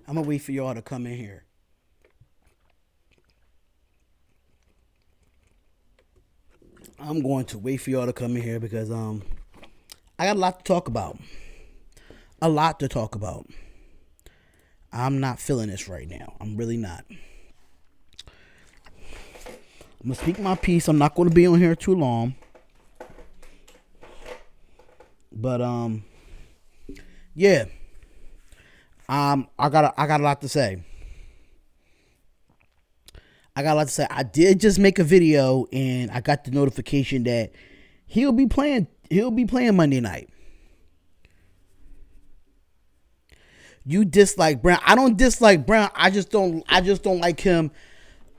I'm gonna wait for y'all to come in here. I'm going to wait for y'all to come in here because I got a lot to talk about. A lot to talk about. I'm not feeling this right now. I'm really not. I'm gonna speak my piece. I'm not gonna be on here too long. But yeah. I got a lot to say. I got a lot to say. I did just make a video and I got the notification that he'll be playing Monday night. You dislike Brown. I don't dislike Brown. I just don't like him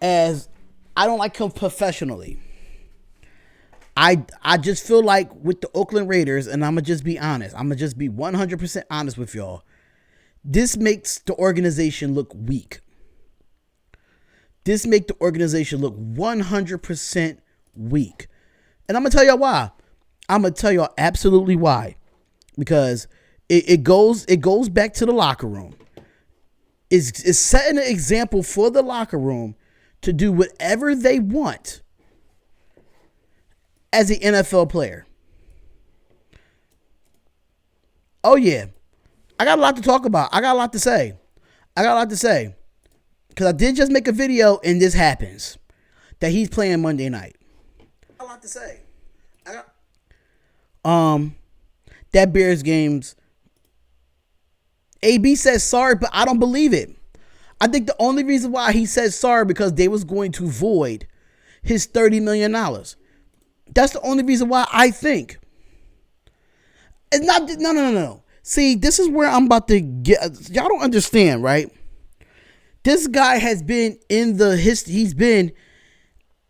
as I don't like him professionally. I just feel like with the Oakland Raiders, and I'm gonna just be honest. I'm gonna just be 100% honest with y'all. This makes the organization look weak. This make the organization look 100% weak. And I'm going to tell y'all why. I'm going to tell y'all absolutely why. Because it goes back to the locker room. It's setting an example for the locker room to do whatever they want as an NFL player. Oh, yeah. I got a lot to talk about. I got a lot to say. I got a lot to say. Because I did just make a video and this happens. That he's playing Monday night. I got a lot to say. I got that Bears game's AB says sorry, but I don't believe it. I think the only reason why he says sorry because they was going to void his $30 million. That's the only reason why I think. It's not no. See, this is where I'm about to get y'all don't understand, right? This guy has been in the history.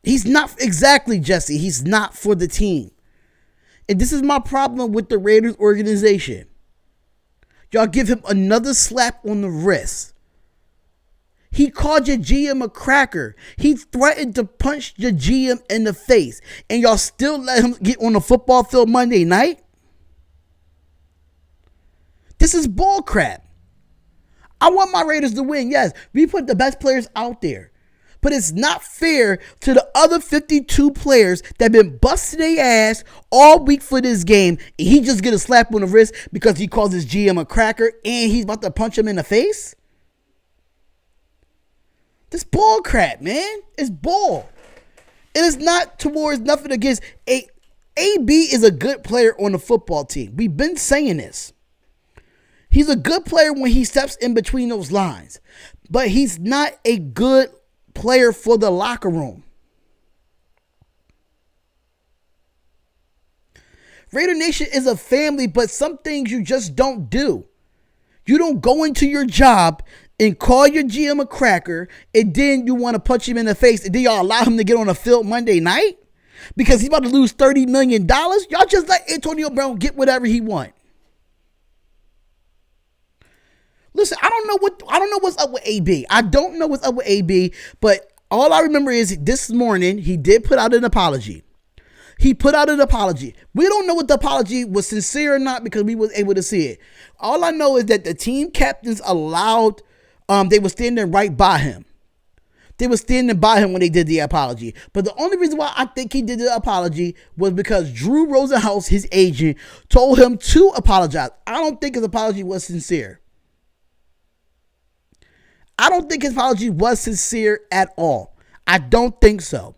He's not exactly Jesse. He's not for the team. And this is my problem with the Raiders organization. Y'all give him another slap on the wrist. He called your GM a cracker. He threatened to punch your GM in the face. And y'all still let him get on the football field Monday night? This is bull crap. I want my Raiders to win. Yes, we put the best players out there. But it's not fair to the other 52 players that have been busting their ass all week for this game. And he just get a slap on the wrist because he calls his GM a cracker and he's about to punch him in the face. This bull crap, man. It's bull. It is not towards nothing against AB is a good player on the football team. We've been saying this. He's a good player when he steps in between those lines. But he's not a good player for the locker room. Raider Nation is a family, but some things you just don't do. You don't go into your job and call your GM a cracker, and then you want to punch him in the face, and then y'all allow him to get on the field Monday night because he's about to lose $30 million. Y'all just let Antonio Brown get whatever he wants. Listen, I don't know what's up with AB. I don't know what's up with AB, but all I remember is this morning he did put out an apology. He put out an apology. We don't know what the apology was sincere or not because we was able to see it. All I know is that the team captains allowed, they were standing right by him. They were standing by him when they did the apology. But the only reason why I think he did the apology was because Drew Rosenhaus, his agent, told him to apologize. I don't think his apology was sincere. I don't think his apology was sincere at all. I don't think so.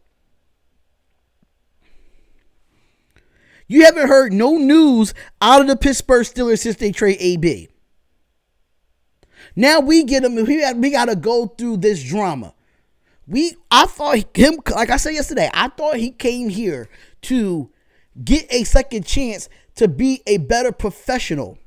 You haven't heard no news out of the Pittsburgh Steelers since they trade AB. Now we get him. We got to go through this drama. I thought him, like I said yesterday, I thought he came here to get a second chance to be a better professional.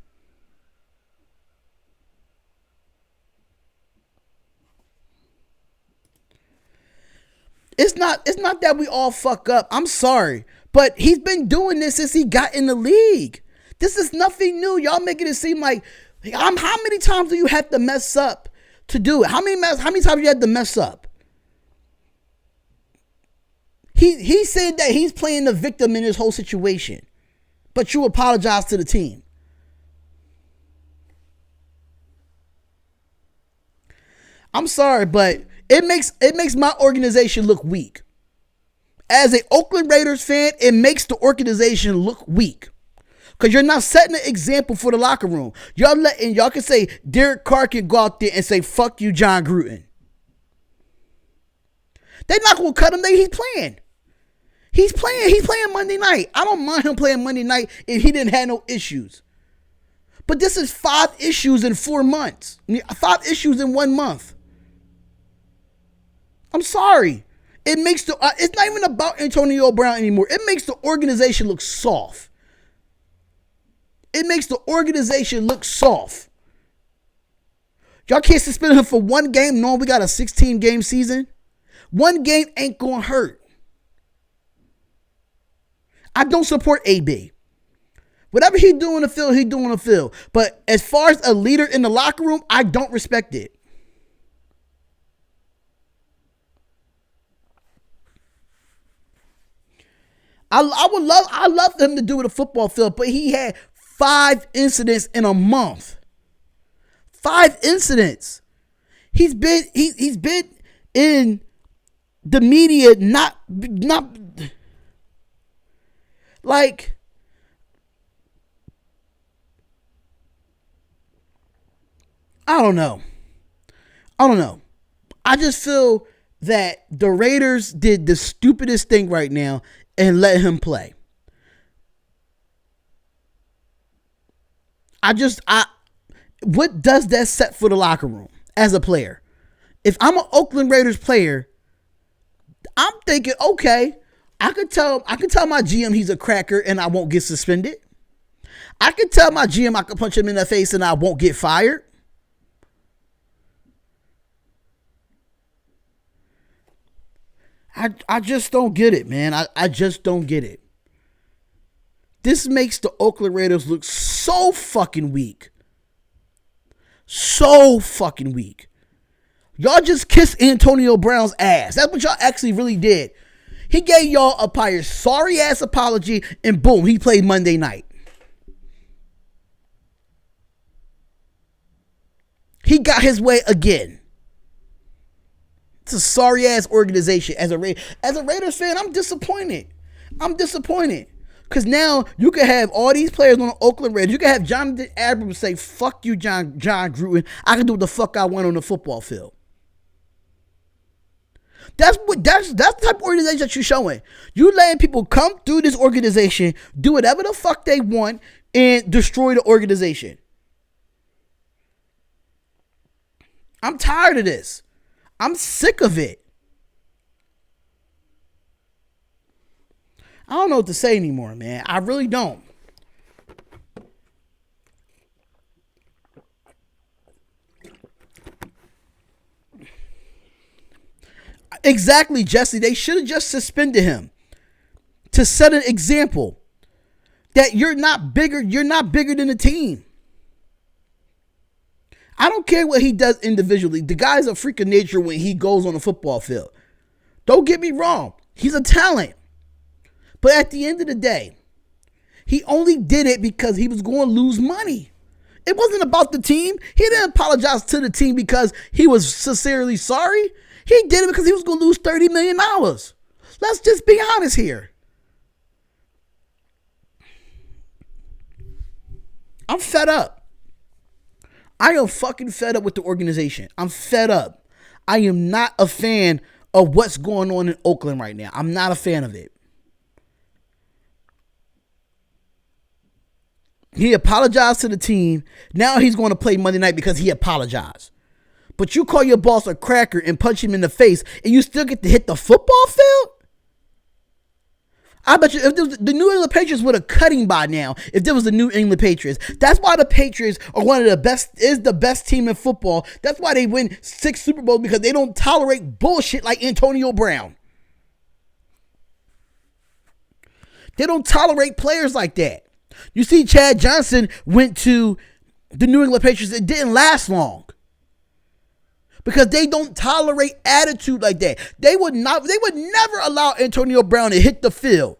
It's not that we all fuck up. I'm sorry. But he's been doing this since he got in the league. This is nothing new. Y'all making it seem like how many times do you have to mess up to do it? How many times you had to mess up? He said that he's playing the victim in this whole situation. But you apologize to the team. I'm sorry, but it makes my organization look weak. As a Oakland Raiders fan, it makes the organization look weak. Because you're not setting an example for the locker room. Y'all can say Derek Carr can go out there and say, fuck you, John Gruden. They're not going to cut him. He's playing. He's playing Monday night. I don't mind him playing Monday night if he didn't have no issues. But this is 5 issues in 4 months. 5 issues in 1 month. I'm sorry. It's not even about Antonio Brown anymore. It makes the organization look soft. It makes the organization look soft. Y'all can't suspend him for 1 game knowing we got a 16-game season. 1 game ain't gonna hurt. I don't support AB. Whatever he do in the field, he do in the field. But as far as a leader in the locker room, I don't respect it. I love him to do with a football field, but he had 5 incidents in a month. 5 incidents. He's been in the media not like I don't know. I just feel that the Raiders did the stupidest thing right now and let him play. What does that set for the locker room as a player? If I'm an Oakland Raiders player, I'm thinking, okay, I could tell my GM he's a cracker and I won't get suspended. I could tell my GM I could punch him in the face and I won't get fired. I just don't get it, man. I just don't get it. This makes the Oakland Raiders look so fucking weak. So fucking weak. Y'all just kissed Antonio Brown's ass. That's what y'all actually really did. He gave y'all a sorry ass apology and boom, he played Monday night. He got his way again. It's a sorry ass organization. As a Raiders fan, I'm disappointed. Because now you can have all these players on the Oakland Raiders. You can have Jonathan Abrams say, fuck you, John Gruden. I can do what the fuck I want on the football field. That's the type of organization that you're showing. You letting people come through this organization, do whatever the fuck they want, and destroy the organization. I'm tired of this. I'm sick of it. I don't know what to say anymore, man. I really don't. Exactly, Jesse. They should have just suspended him to set an example that you're not bigger than the team. I don't care what he does individually. The guy's a freak of nature when he goes on the football field. Don't get me wrong. He's a talent. But at the end of the day, he only did it because he was going to lose money. It wasn't about the team. He didn't apologize to the team because he was sincerely sorry. He did it because he was going to lose $30 million. Let's just be honest here. I'm fed up. I am fucking fed up with the organization. I'm fed up. I am not a fan of what's going on in Oakland right now. I'm not a fan of it. He apologized to the team. Now he's going to play Monday night because he apologized. But you call your boss a cracker and punch him in the face and you still get to hit the football field? I bet you if there was, the New England Patriots would have cut him by now if there was the New England Patriots. That's why the Patriots are the best team in football. That's why they win 6 Super Bowls, because they don't tolerate bullshit like Antonio Brown. They don't tolerate players like that. You see, Chad Johnson went to the New England Patriots. It didn't last long. Because they don't tolerate attitude like that. They would never allow Antonio Brown to hit the field.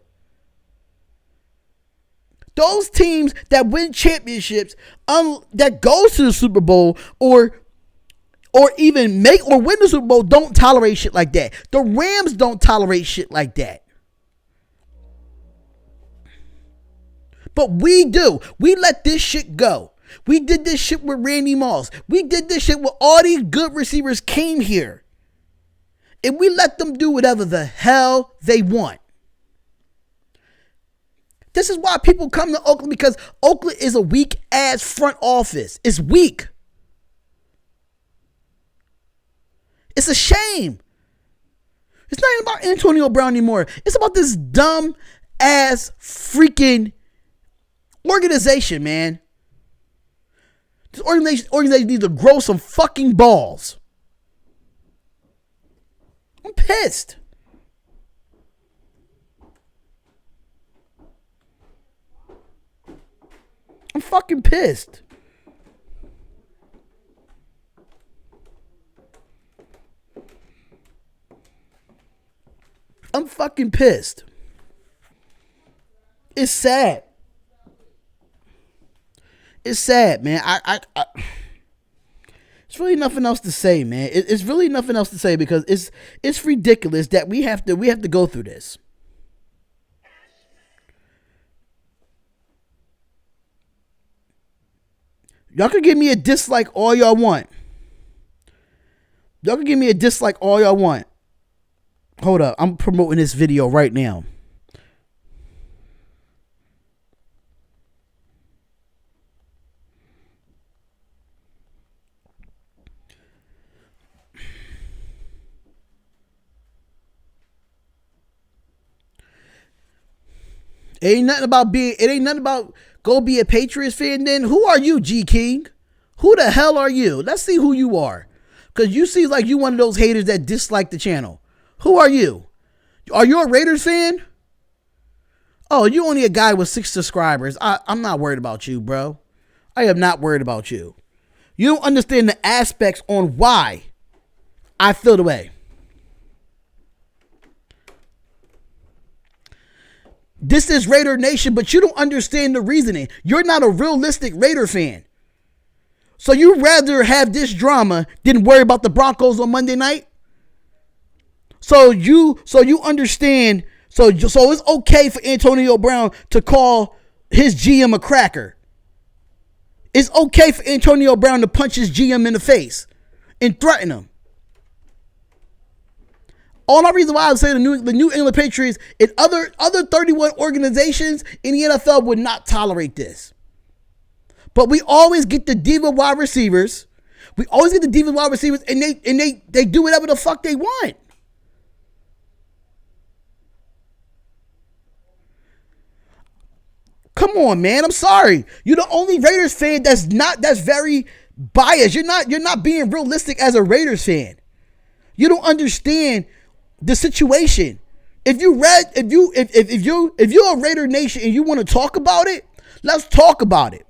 Those teams that win championships, that goes to the Super Bowl or or even make or win the Super Bowl don't tolerate shit like that. The Rams don't tolerate shit like that. But we do. We let this shit go. We did this shit with Randy Moss. We did this shit with all these good receivers came here. And we let them do whatever the hell they want. This is why people come to Oakland, because Oakland is a weak ass front office. It's weak. It's a shame. It's not even about Antonio Brown anymore. It's about this dumb ass freaking organization, man. This organization needs to grow some fucking balls. I'm pissed. I'm fucking pissed. I'm fucking pissed. It's sad. It's sad, man. It's really nothing else to say, man. It's really nothing else to say because it's ridiculous that we have to go through this. Y'all can give me a dislike all y'all want. Y'all can give me a dislike all y'all want. Hold up. I'm promoting this video right now. It ain't nothing about go be a Patriots fan then. Who are you, G King? Who the hell are you? Let's see who you are. Because you seem like you one of those haters that dislike the channel. Who are you? Are you a Raiders fan? Oh, you only a guy with 6 subscribers. I'm not worried about you, bro. I am not worried about you. You don't understand the aspects on why I feel the way. This is Raider Nation, but you don't understand the reasoning. You're not a realistic Raider fan. So you rather have this drama than worry about the Broncos on Monday night? So you understand, so it's okay for Antonio Brown to call his GM a cracker. It's okay for Antonio Brown to punch his GM in the face and threaten him. All the reason why I would say the New England Patriots and other 31 organizations in the NFL would not tolerate this. But we always get the diva wide receivers. We always get the diva wide receivers, and they do whatever the fuck they want. Come on, man. I'm sorry. You're the only Raiders fan that's very biased. You're not being realistic as a Raiders fan. You don't understand the situation. If you're a Raider Nation and you want to talk about it, let's talk about it.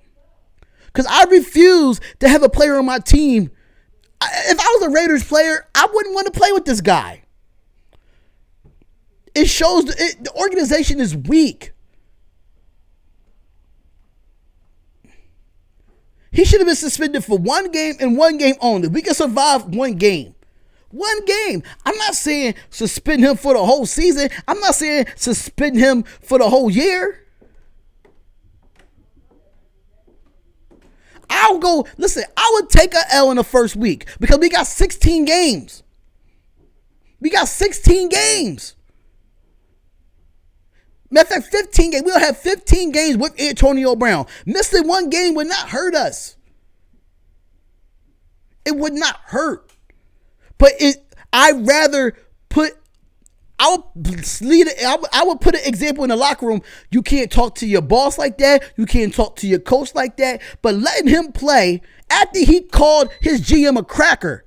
Because I refuse to have a player on my team. If I was a Raiders player, I wouldn't want to play with this guy. It shows the organization is weak. He should have been suspended for one game and one game only. We can survive one game. One game. I'm not saying suspend him for the whole season. I'm not saying suspend him for the whole year. I would take an L in the first week because we got 16 games. Matter of fact, 15 games. We'll have 15 games with Antonio Brown. Missing one game would not hurt us. It would not hurt. But I would put an example in the locker room. You can't talk to your boss like that. You can't talk to your coach like that. But letting him play after he called his GM a cracker.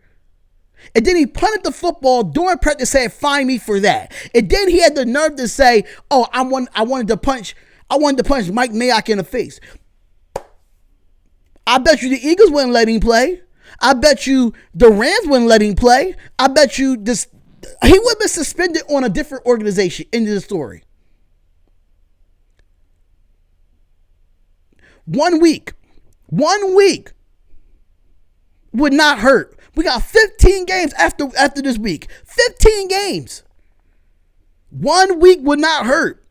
And then he punted the football during practice, said, "Find me for that." And then he had the nerve to say, "Oh, I wanted to punch Mike Mayock in the face." I bet you the Eagles wouldn't let him play. I bet you the Rams wouldn't let him play. I bet you this he would have been suspended on a different organization. End of the story. 1 week. 1 week. would not hurt. We got 15 games after this week. 15 games. 1 week would not hurt.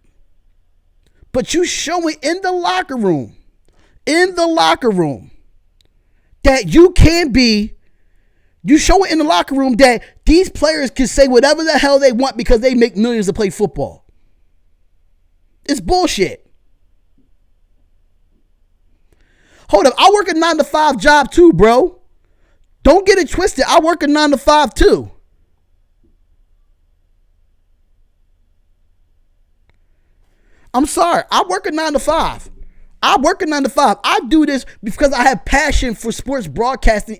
But you show it in the locker room, that you can be, you show it in the locker room that these players can say whatever the hell they want because they make millions to play football. It's bullshit. Hold up, I work a 9-to-5 job too, bro. Don't get it twisted. I work a 9-to-5 too. I'm sorry. I work a 9-to-5. I do this because I have passion for sports broadcasting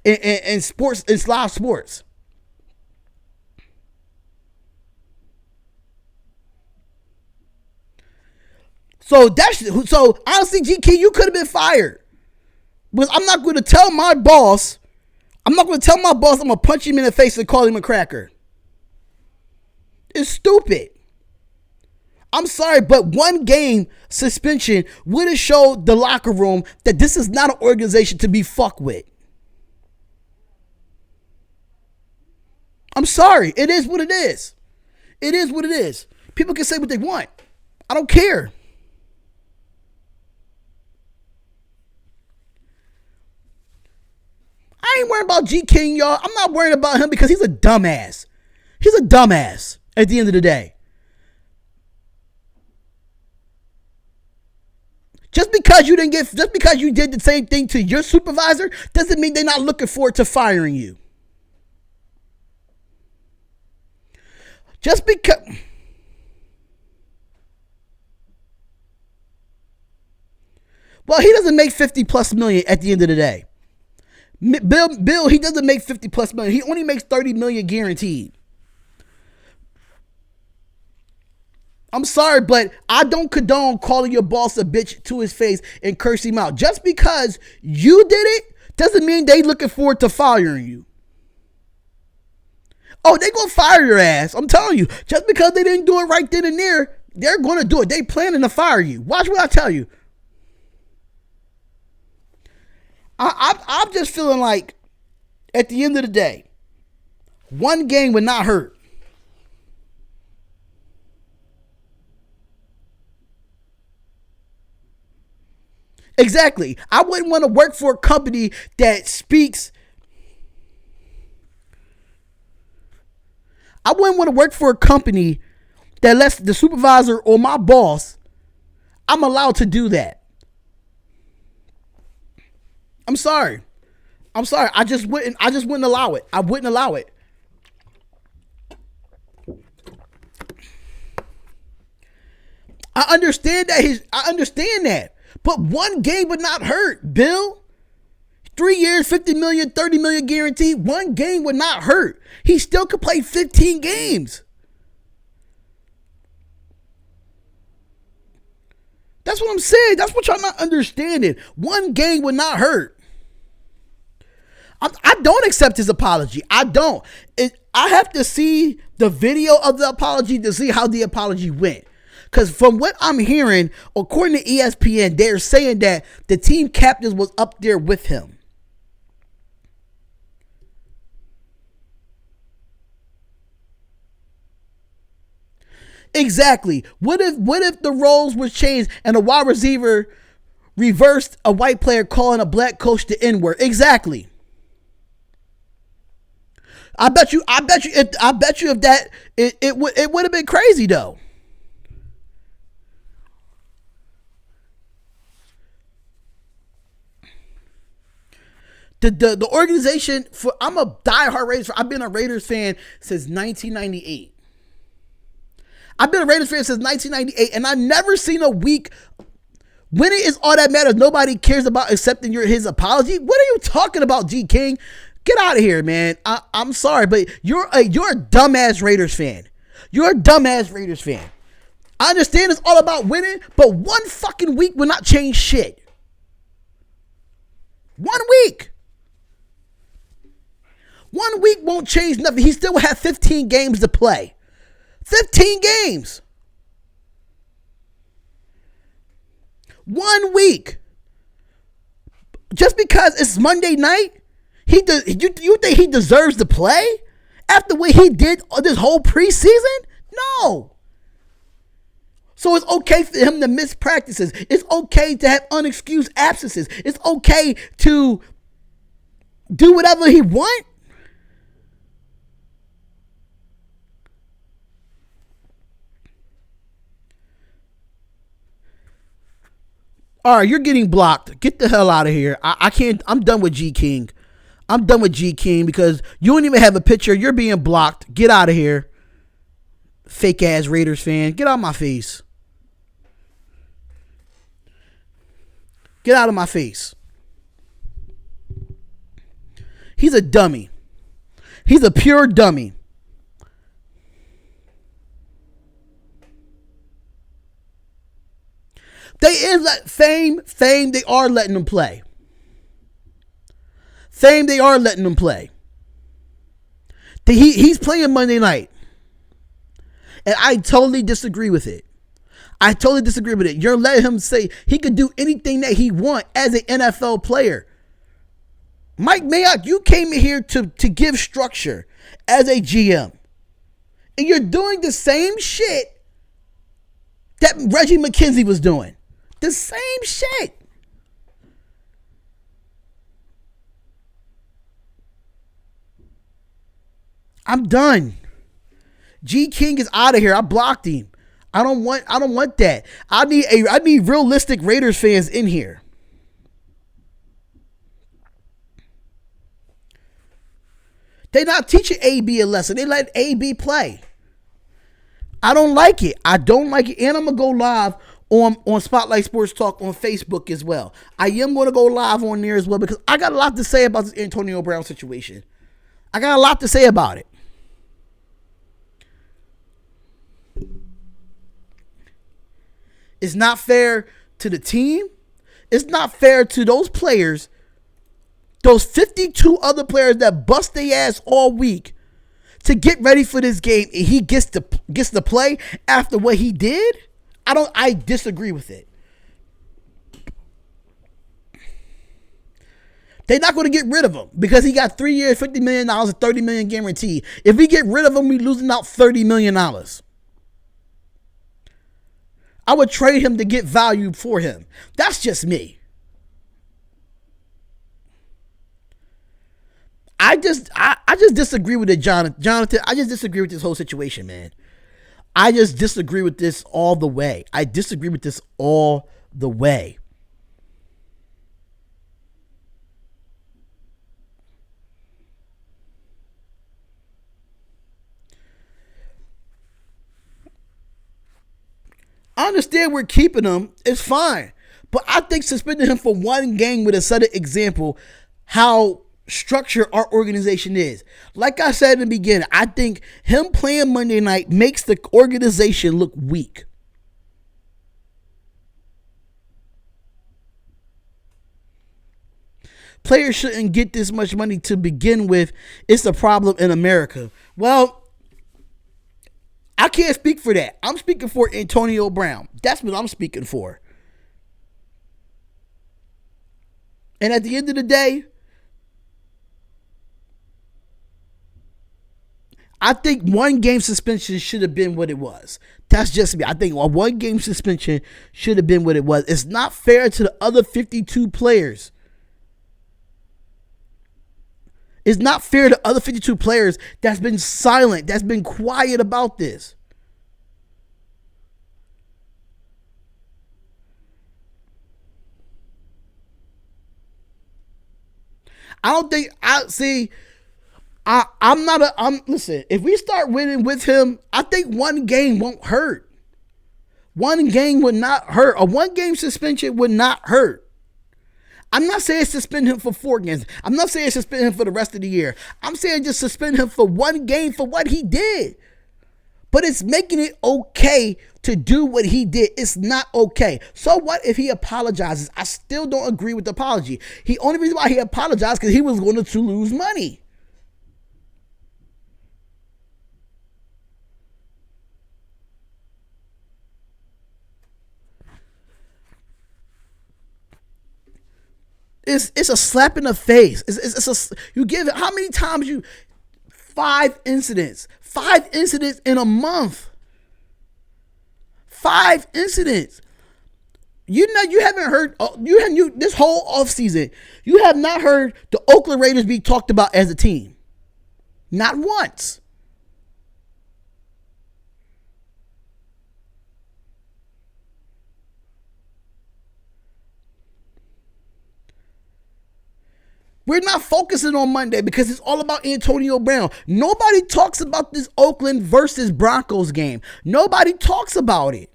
and sports and live sports. So honestly, GK, you could have been fired. Because I'm not going to tell my boss I'm going to punch him in the face and call him a cracker. It's stupid. I'm sorry, but 1 game suspension would have showed the locker room that this is not an organization to be fucked with. I'm sorry. It is what it is. It is what it is. People can say what they want. I don't care. I ain't worried about G King, y'all. I'm not worried about him because he's a dumbass. He's a dumbass at the end of the day. Just because you did the same thing to your supervisor doesn't mean they're not looking forward to firing you. Just because. Well, he doesn't make 50 plus million at the end of the day. Bill, he doesn't make 50 plus million. He only makes 30 million guaranteed. I'm sorry, but I don't condone calling your boss a bitch to his face and curse him out. Just because you did it doesn't mean they looking forward to firing you. Oh, they gonna fire your ass. I'm telling you. Just because they didn't do it right then and there, they're gonna do it. They planning to fire you. Watch what I tell you. I'm just feeling like at the end of the day, 1 game would not hurt. Exactly. I wouldn't want to work for a company that speaks. I wouldn't want to work for a company that lets the supervisor or my boss, I'm allowed to do that. I'm sorry. I just wouldn't allow it. I wouldn't allow it. I understand that. But 1 game would not hurt, Bill. 3 years, 50 million, 30 million guaranteed. 1 game would not hurt. He still could play 15 games. That's what I'm saying. That's what y'all not understanding. 1 game would not hurt. I don't accept his apology. I don't. I have to see the video of the apology to see how the apology went. Because from what I'm hearing, according to ESPN, they're saying that the team captain was up there with him. Exactly. What if the roles were changed and a wide receiver reversed a white player calling a black coach the N-word? Exactly. I bet you if that it would have been crazy though. The organization I'm a diehard Raiders fan. I've been a Raiders fan since 1998. I've been a Raiders fan since 1998, and I've never seen a week. Winning is all that matters. Nobody cares about accepting his apology. What are you talking about, G King? Get out of here, man. I'm sorry, but you're a dumbass Raiders fan. You're a dumbass Raiders fan. I understand it's all about winning, but 1 fucking week will not change shit. 1 week. 1 week won't change nothing. He still will have 15 games to play. 15 games. 1 week. Just because it's Monday night, You think he deserves to play after what he did this whole preseason? No. So it's okay for him to miss practices. It's okay to have unexcused absences. It's okay to do whatever he wants. All right, you're getting blocked. Get the hell out of here. I can't. I'm done with G King. I'm done with G King because you don't even have a picture. You're being blocked. Get out of here. Fake ass Raiders fan. Get out of my face. Get out of my face. He's a dummy. He's a pure dummy. They is let fame. They are letting him play. They are letting him play. He's playing Monday night, and I totally disagree with it. You're letting him say he could do anything that he want as an NFL player. Mike Mayock, you came in here to give structure as a GM, and you're doing the same shit that Reggie McKenzie was doing. The same shit. I'm done. G King is out of here. I blocked him. I don't want that. I need realistic Raiders fans in here. They're not teaching AB a lesson. They let AB play. I don't like it. And I'm going to go live on Spotlight Sports Talk on Facebook as well. I am going to go live on there as well because I got a lot to say about this Antonio Brown situation. I got a lot to say about it. It's not fair to the team. It's not fair to those players, those 52 other players that bust their ass all week to get ready for this game, and he gets to play after what he did. I disagree with it. They're not going to get rid of him because he got 3 years, $50 million, and $30 million guaranteed. If we get rid of him, we're losing out $30 million. I would trade him to get value for him. That's just me. I just disagree with it, Jonathan. I just disagree with this whole situation, man. I just disagree with this all the way. I understand we're keeping him. It's fine. But I think suspending him for one game would have set an example how structured our organization is. Like I said in the beginning, I think him playing Monday night makes the organization look weak. Players shouldn't get this much money to begin with. It's a problem in America. Well, I can't speak for that. I'm speaking for Antonio Brown. That's what I'm speaking for. And at the end of the day, I think one game suspension should have been what it was. That's just me. I think a one game suspension should have been what it was. It's not fair to the other 52 players. It's not fair to other 52 players that's been silent, that's been quiet about this. Listen, if we start winning with him, I think one game won't hurt. One game would not hurt. A one game suspension would not hurt. I'm not saying suspend him for 4 games. I'm not saying suspend him for the rest of the year. I'm saying just suspend him for one game for what he did. But it's making it okay to do what he did. It's not okay. So what if he apologizes? I still don't agree with the apology. The only reason why he apologized because he was going to lose money. It's a slap in the face. You give it how many times you 5 incidents in a month. 5 incidents. You haven't heard this whole offseason. You have not heard the Oakland Raiders be talked about as a team. Not once. We're not focusing on Monday because it's all about Antonio Brown. Nobody talks about this Oakland versus Broncos game. Nobody talks about it.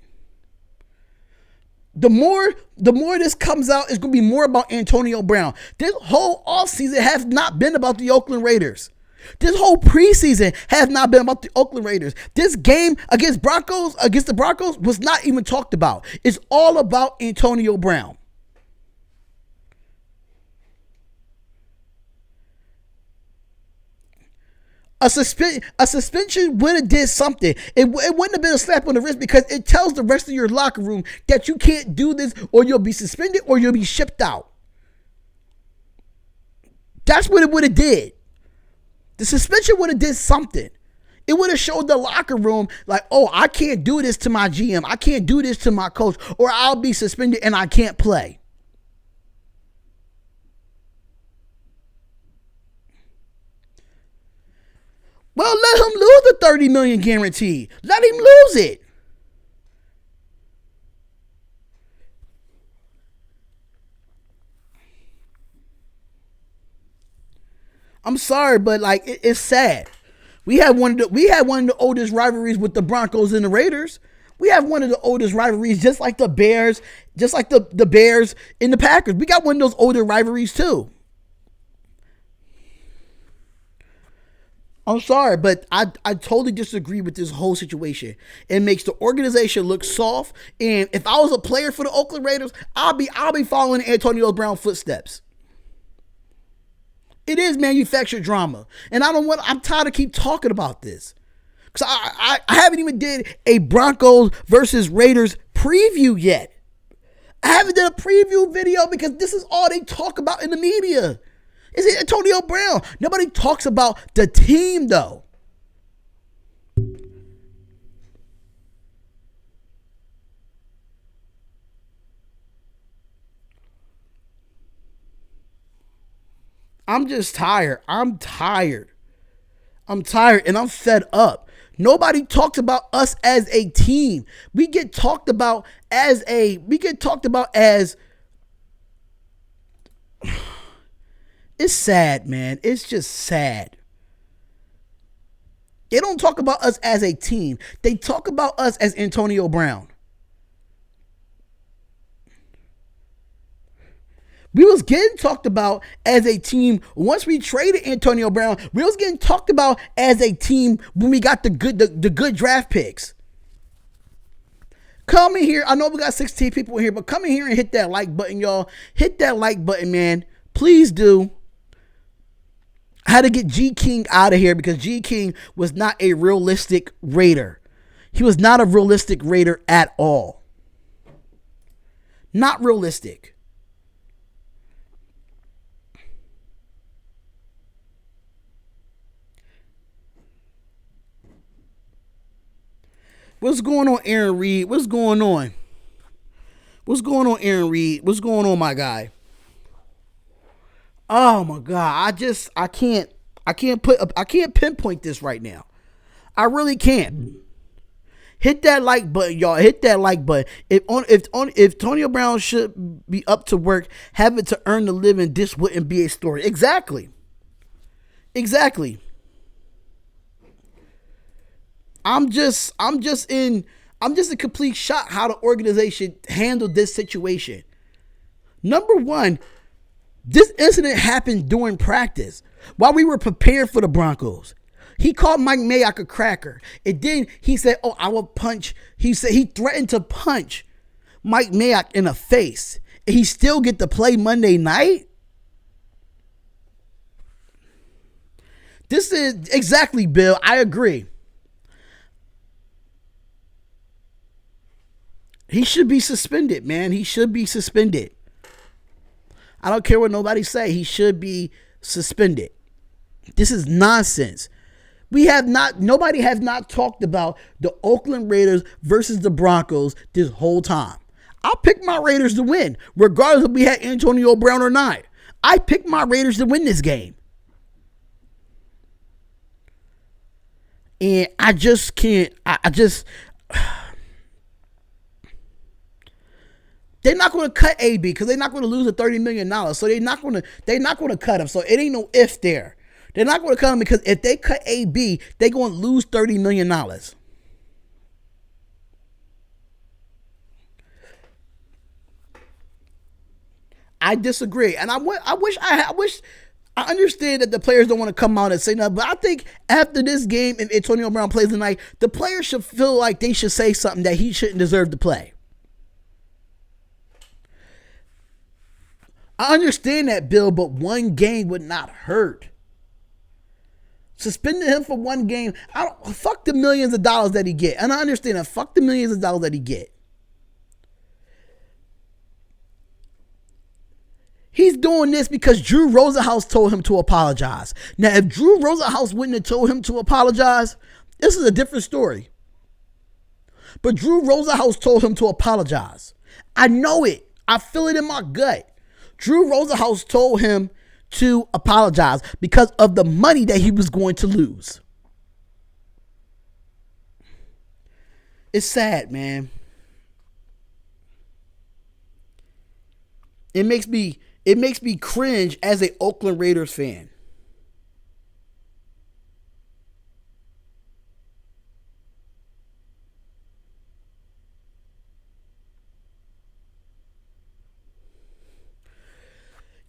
The more this comes out, it's going to be more about Antonio Brown. This whole offseason has not been about the Oakland Raiders. This whole preseason has not been about the Oakland Raiders. This game against the Broncos was not even talked about. It's all about Antonio Brown. A suspension would have did something. It wouldn't have been a slap on the wrist because it tells the rest of your locker room that you can't do this or you'll be suspended or you'll be shipped out. That's what it would have did. The suspension would have did something. It would have showed the locker room like, oh, I can't do this to my GM. I can't do this to my coach or I'll be suspended and I can't play. Well, let him lose the $30 million guarantee. Let him lose it. I'm sorry, but like it's sad. We had one of the oldest rivalries with the Broncos and the Raiders. We have one of the oldest rivalries, just like the Bears, just like the Bears and the Packers. We got one of those older rivalries too. I'm sorry, but I totally disagree with this whole situation. It makes the organization look soft. And if I was a player for the Oakland Raiders, I'll be following Antonio Brown footsteps. It is manufactured drama. And I'm tired of keep talking about this. Because I haven't even did a Broncos versus Raiders preview yet. I haven't done a preview video because this is all they talk about in the media. Is it Antonio Brown? Nobody talks about the team, though. I'm just tired. I'm tired and I'm fed up. Nobody talks about us as a team. We get talked about as it's sad, man. It's just sad. They don't talk about us as a team. They talk about us as Antonio Brown. We was getting talked about as a team once we traded Antonio Brown. We was getting talked about as a team when we got the good draft picks. Come in here. I know we got 16 people in here, but come in here and hit that like button, y'all. Hit that like button, man. Please do. I had to get G King out of here because G King was not a realistic Raider. He was not a realistic Raider at all. Not realistic. What's going on, Aaron Reed? What's going on? What's going on, Aaron Reed? What's going on, my guy? Oh my God. I can't pinpoint this right now. I really can't. Hit that like button, y'all. Hit that like button. If Antonio Brown should be up to work, having to earn the living, this wouldn't be a story. Exactly. I'm just in complete shock how the organization handled this situation. Number one, this incident happened during practice while we were preparing for the Broncos. He called Mike Mayock a cracker. And then he said, oh, I will punch. He said he threatened to punch Mike Mayock in the face. And he still get to play Monday night? This is exactly, Bill. I agree. He should be suspended, man. He should be suspended. I don't care what nobody say. He should be suspended. This is nonsense. Nobody has not talked about the Oakland Raiders versus the Broncos this whole time. I'll pick my Raiders to win, regardless if we had Antonio Brown or not. I picked my Raiders to win this game. And I just can't, they're not going to cut AB because they're not going to lose the $30 million. So they're not going to cut him. So it ain't no if there. They're not going to cut him because if they cut AB, they're going to lose $30 million. I disagree. And I wish I understand that the players don't want to come out and say nothing, but I think after this game, if Antonio Brown plays tonight, the players should feel like they should say something that he shouldn't deserve to play. I understand that, Bill, but one game would not hurt. Suspending him for one game, fuck the millions of dollars that he get. And I understand that. Fuck the millions of dollars that he get. He's doing this because Drew Rosenhaus told him to apologize. Now, if Drew Rosenhaus wouldn't have told him to apologize, this is a different story. But Drew Rosenhaus told him to apologize. I know it. I feel it in my gut. Drew Rosenhaus told him to apologize because of the money that he was going to lose. It's sad, man. It makes me cringe as a Oakland Raiders fan.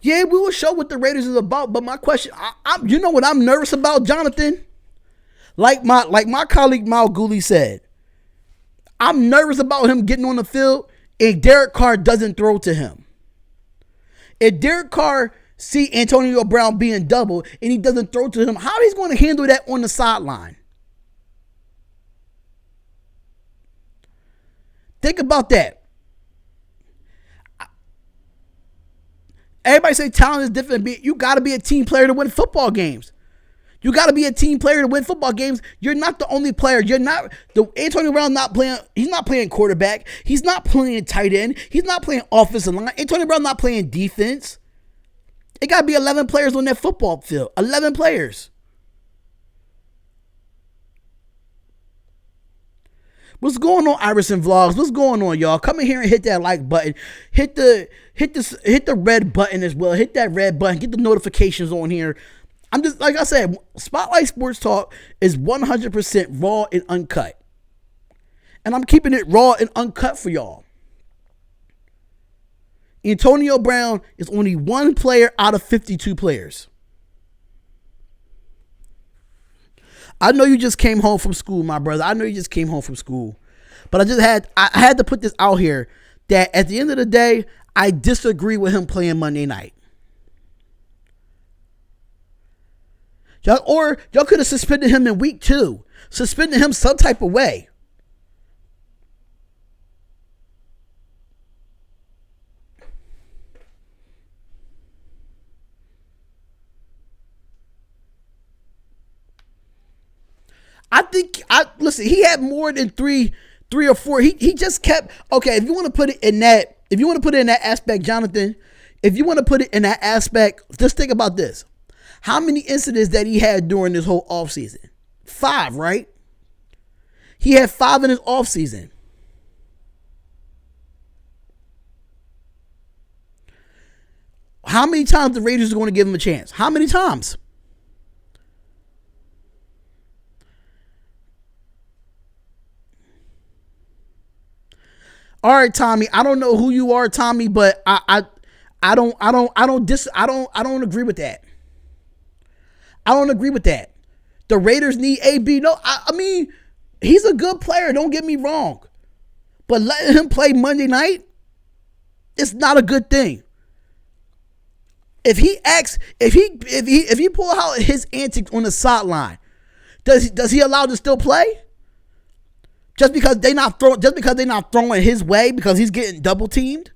Yeah, we will show what the Raiders is about, but my question, you know what I'm nervous about, Jonathan? Like my colleague Mal Gooley said, I'm nervous about him getting on the field and Derek Carr doesn't throw to him. If Derek Carr see Antonio Brown being doubled and he doesn't throw to him, how he's going to handle that on the sideline? Think about that. Everybody say talent is different. You got to be a team player to win football games. You got to be a team player to win football games. You're not the only player. Antonio Brown not playing. He's not playing quarterback. He's not playing tight end. He's not playing offensive line. Antonio Brown not playing defense. It got to be 11 players on that football field. 11 players. What's going on, Iverson Vlogs? What's going on, y'all? Come in here and hit that like button. Hit the red button as well. Hit that red button. Get the notifications on here. I'm just, like I said, Spotlight Sports Talk is 100% raw and uncut. And I'm keeping it raw and uncut for y'all. Antonio Brown is only one player out of 52 players. I know you just came home from school, my brother. I know you just came home from school. But I had to put this out here that at the end of the day, I disagree with him playing Monday night. Y'all could have suspended him in week 2. Suspended him some type of way. Listen, he had more than three or four. He just kept, okay, if you want to put it in that aspect, Jonathan, if you want to put it in that aspect, just think about this. How many incidents that he had during this whole offseason? 5, right? He had 5 in his offseason. How many times the Raiders are going to give him a chance? How many times? All right, Tommy. I don't know who you are, Tommy, but I don't agree with that. I don't agree with that. The Raiders need AB. No, I mean, he's a good player. Don't get me wrong, but letting him play Monday night, it's not a good thing. If he pull out his antics on the sideline, does he allow to still play? Just because they're not throwing his way because he's getting double teamed?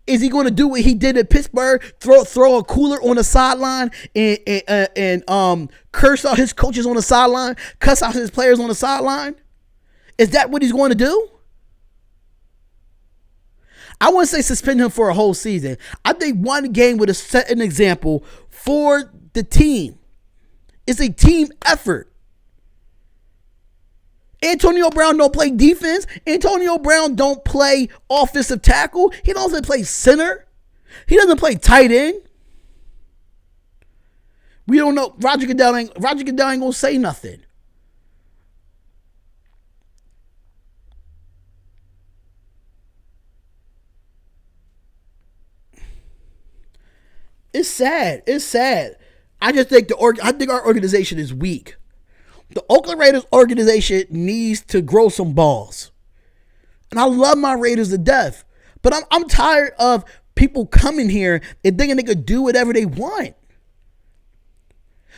Is he going to do what he did at Pittsburgh? Throw a cooler on the sideline and curse out his coaches on the sideline, cuss out his players on the sideline? Is that what he's going to do? I wouldn't say suspend him for a whole season. I think one game would have set an example for the team. It's a team effort. Antonio Brown don't play defense. Antonio Brown don't play offensive tackle. He doesn't play center. He doesn't play tight end. We don't know. Roger Goodell ain't gonna say nothing. It's sad. It's sad. I just think our organization is weak. The Oakland Raiders organization needs to grow some balls. And I love my Raiders to death. But I'm tired of people coming here and thinking they could do whatever they want.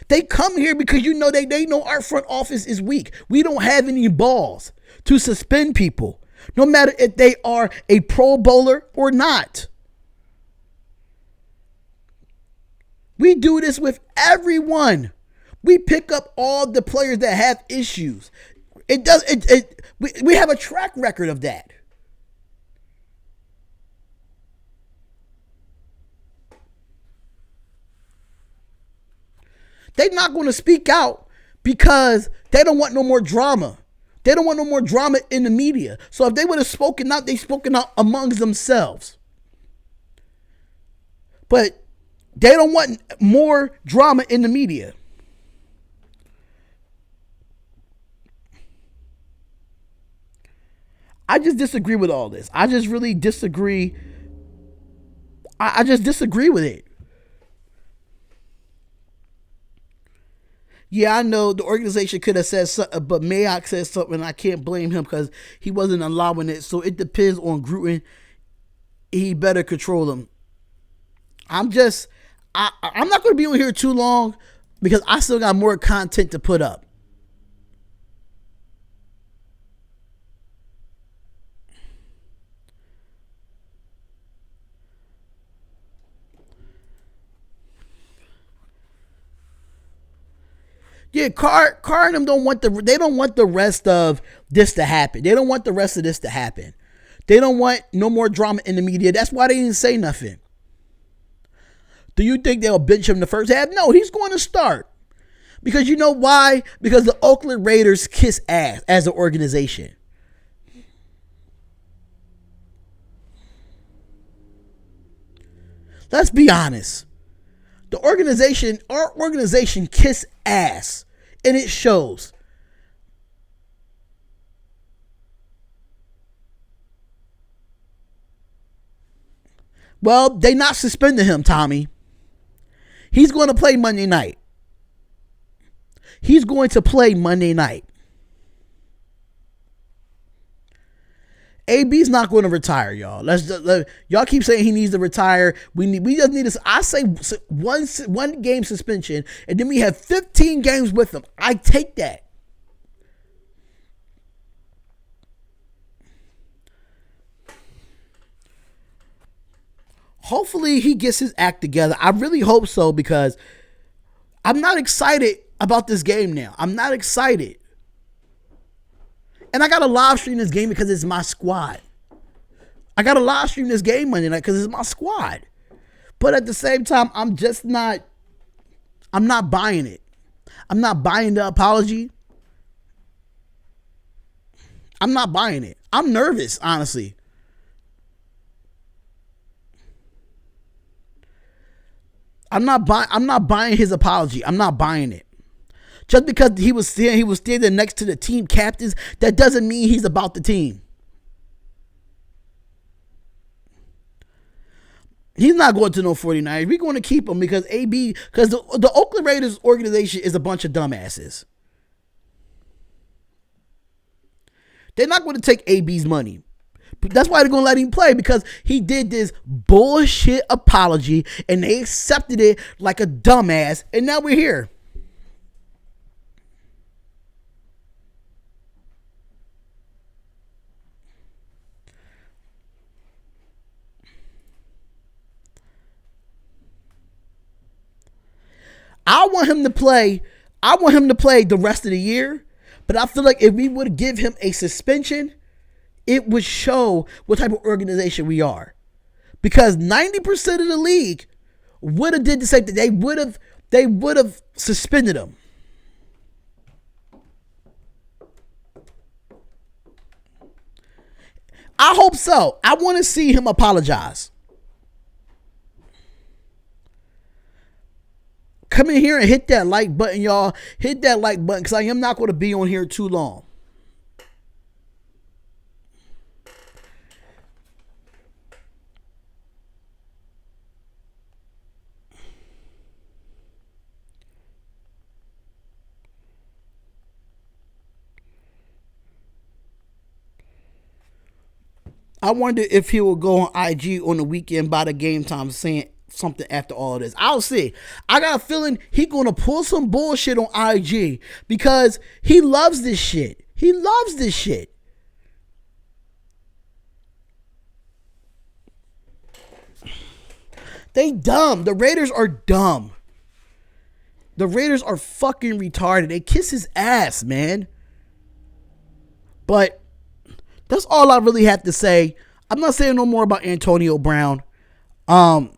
They come here because they know our front office is weak. We don't have any balls to suspend people, no matter if they are a Pro Bowler or not. We do this with everyone. We pick up all the players that have issues. We have a track record of that. They're not going to speak out because they don't want no more drama. They don't want no more drama in the media. So if they would have spoken out, they've spoken out amongst themselves. But they don't want more drama in the media. I just disagree with all this. I just really disagree. I just disagree with it. Yeah, I know the organization could have said something, but Mayock said something, and I can't blame him because he wasn't allowing it. So it depends on Gruden. He better control them. I'm not going to be on here too long because I still got more content to put up. Yeah, Carr and them don't want the rest of this to happen. They don't want the rest of this to happen. They don't want no more drama in the media. That's why they didn't say nothing. Do you think they'll bench him the first half? No, he's going to start. Because you know why? Because the Oakland Raiders kiss ass as an organization. Let's be honest. Our organization kiss ass. And it shows. Well, they not suspending him, Tommy. He's going to play Monday night. He's going to play Monday night. AB's not going to retire, y'all. Y'all keep saying he needs to retire. We just need to. I say one game suspension, and then we have 15 games with him. I take that. Hopefully he gets his act together. I really hope so because I'm not excited about this game now. I'm not excited. And I got to live stream this game because it's my squad. I got to live stream this game Monday night because it's my squad. But at the same time, I'm not buying it. I'm not buying the apology. I'm not buying it. I'm nervous, honestly. I'm not buying his apology. I'm not buying it. Just because he was standing next to the team captains, that doesn't mean he's about the team. He's not going to no 49ers. We're going to keep him because the Oakland Raiders organization is a bunch of dumbasses. They're not going to take AB's money. That's why they're going to let him play because he did this bullshit apology and they accepted it like a dumbass. And now we're here. I want him to play. I want him to play the rest of the year. But I feel like if we would give him a suspension, it would show what type of organization we are. Because 90% of the league would have did the same thing. They would have suspended him. I hope so. I want to see him apologize. Come in here and hit that like button, y'all. Hit that like button because I am not going to be on here too long. I wonder if he will go on IG on the weekend by the game time saying something after all of this. I'll see. I got a feeling he gonna pull some bullshit on IG because he loves this shit. He loves this shit. They dumb. The Raiders are dumb. The Raiders are fucking retarded. They kiss his ass, man. But that's all I really have to say. I'm not saying no more about Antonio Brown. I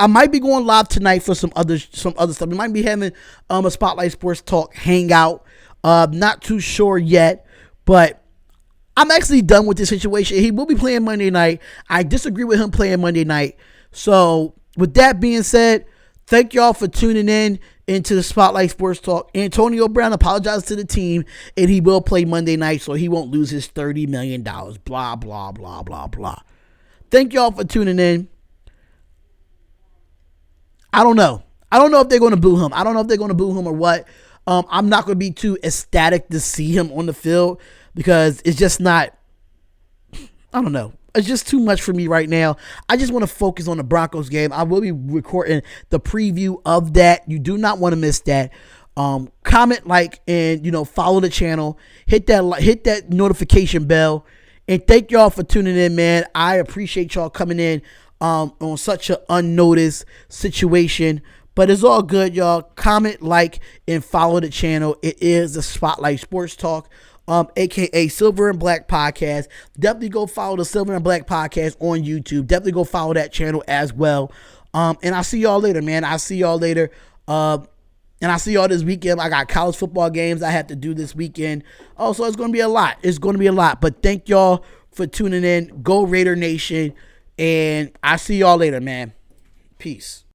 might be going live tonight for some other stuff. We might be having a Spotlight Sports Talk hangout. Not too sure yet, but I'm actually done with this situation. He will be playing Monday night. I disagree with him playing Monday night. So with that being said, thank y'all for tuning in into the Spotlight Sports Talk. Antonio Brown apologized to the team, and he will play Monday night, so he won't lose his $30 million. Blah, blah, blah, blah, blah. Thank y'all for tuning in. I don't know. I don't know if they're going to boo him. I don't know if they're going to boo him or what. I'm not going to be too ecstatic to see him on the field because it's just not, I don't know. It's just too much for me right now. I just want to focus on the Broncos game. I will be recording the preview of that. You do not want to miss that. Comment, like, and follow the channel. Hit that notification bell. And thank y'all for tuning in, man. I appreciate y'all coming in on such an unnoticed situation. But it's all good, y'all. Comment, like, and follow the channel. It is the Spotlight Sports Talk. AKA Silver and Black Podcast. Definitely go follow the Silver and Black Podcast on YouTube. Definitely go follow that channel as well. And I'll see y'all later, man. I'll see y'all later. And I'll see y'all this weekend. I got college football games I have to do this weekend. Oh, so it's going to be a lot. It's going to be a lot. But thank y'all for tuning in. Go Raider Nation. And I'll see y'all later, man. Peace.